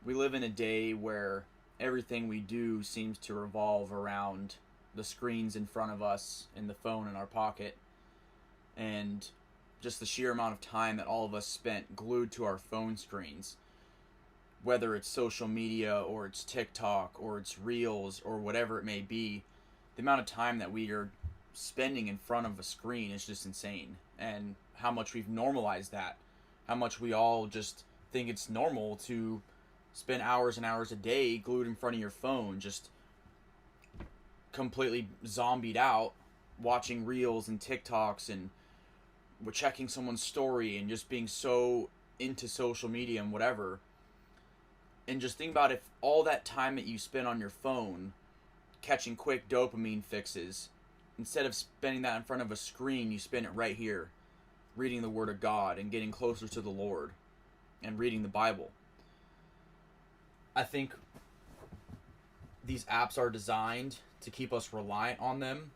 We live in a day where everything we do seems to revolve around the screens in front of us and the phone in our pocket, and just the sheer amount of time that all of us spent glued to our phone screens, whether it's social media or it's TikTok or it's Reels or whatever it may be. The amount of time that we are spending in front of a screen is just insane, and how much we've normalized that, how much we all just think it's normal to spend hours and hours a day glued in front of your phone, just completely zombied out, watching Reels and TikToks, and we're checking someone's story and just being so into social media and whatever. And just think about if all that time that you spend on your phone catching quick dopamine fixes, instead of spending that in front of a screen, you spend it right here, reading the Word of God and getting closer to the Lord and reading the Bible. I think these apps are designed to keep us reliant on them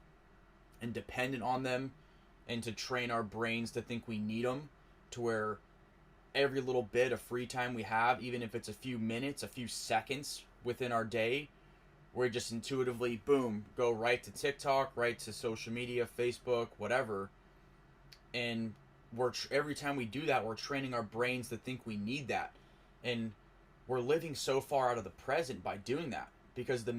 and dependent on them, and to train our brains to think we need them, to where every little bit of free time we have, even if it's a few minutes, a few seconds within our day, we just intuitively, boom, go right to TikTok, right to social media, Facebook, whatever. And every time we do that, we're training our brains to think we need that. And we're living so far out of the present by doing that, because the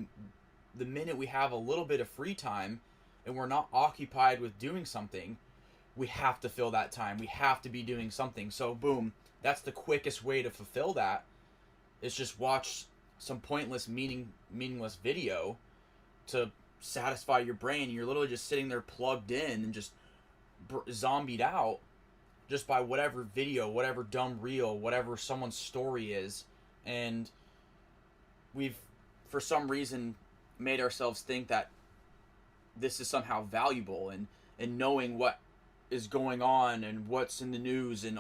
minute we have a little bit of free time and we're not occupied with doing something, we have to fill that time. We have to be doing something. So boom, that's the quickest way to fulfill that, is just watch some pointless, meaningless video to satisfy your brain. You're literally just sitting there plugged in and just zombied out just by whatever video, whatever dumb reel, whatever someone's story is. And we've, for some reason, made ourselves think that this is somehow valuable, and knowing what is going on and what's in the news, and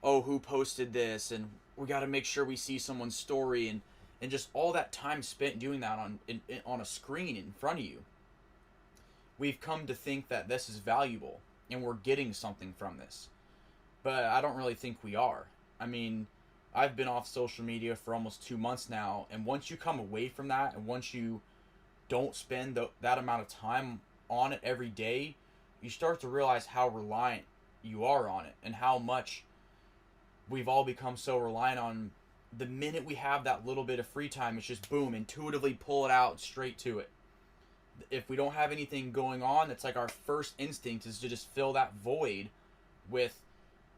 oh, who posted this, and we got to make sure we see someone's story, and just all that time spent doing that on a screen in front of you. We've come to think that this is valuable and we're getting something from this, but I don't really think we are. I mean, I've been off social media for almost 2 months now, and once you come away from that, and once you don't spend that amount of time on it every day, you start to realize how reliant you are on it, and how much we've all become so reliant on. The minute we have that little bit of free time, it's just boom, intuitively pull it out straight to it. If we don't have anything going on, it's like our first instinct is to just fill that void with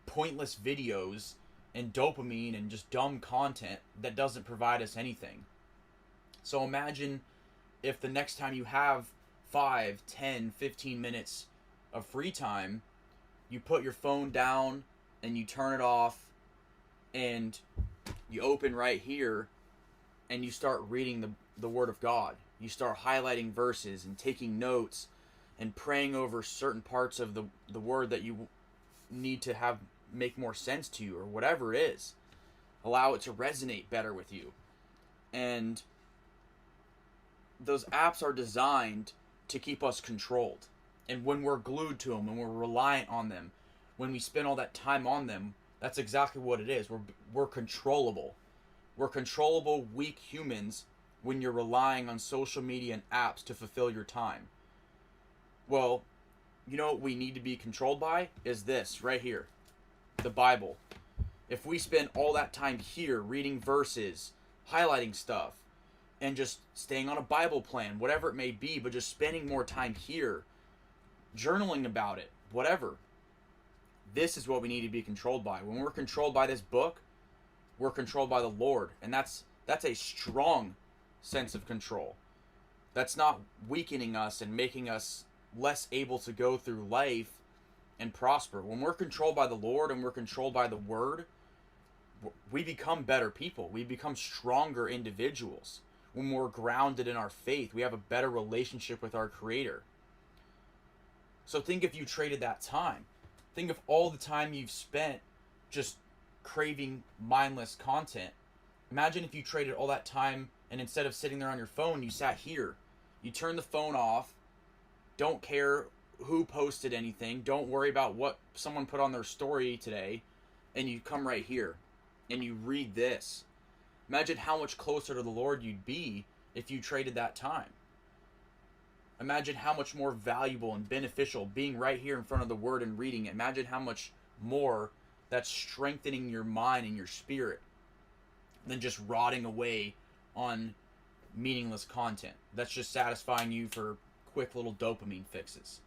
pointless videos and dopamine and just dumb content that doesn't provide us anything. So imagine if the next time you have 5, 10, 15 minutes of free time, you put your phone down and you turn it off, and you open right here and you start reading the Word of God. You start highlighting verses and taking notes and praying over certain parts of the Word that you need to have make more sense to you, or whatever it is. Allow it to resonate better with you. And those apps are designed to keep us controlled. And when we're glued to them and we're reliant on them, when we spend all that time on them, that's exactly what it is. We're controllable. We're controllable, weak humans when you're relying on social media and apps to fulfill your time. Well, you know what we need to be controlled by is this right here, the Bible. If we spend all that time here reading verses, highlighting stuff, and just staying on a Bible plan, whatever it may be, but just spending more time here, journaling about it, whatever. This is what we need to be controlled by. When we're controlled by this book, we're controlled by the Lord. And that's a strong sense of control. That's not weakening us and making us less able to go through life and prosper. When we're controlled by the Lord and we're controlled by the Word, we become better people. We become stronger individuals. When we're grounded in our faith, we have a better relationship with our Creator. So think if you traded that time. Think of all the time you've spent just craving mindless content. Imagine if you traded all that time, and instead of sitting there on your phone, you sat here. You turn the phone off, don't care who posted anything, don't worry about what someone put on their story today, and you come right here and you read this. Imagine how much closer to the Lord you'd be if you traded that time. Imagine how much more valuable and beneficial being right here in front of the Word and reading it. Imagine how much more that's strengthening your mind and your spirit than just rotting away on meaningless content that's just satisfying you for quick little dopamine fixes.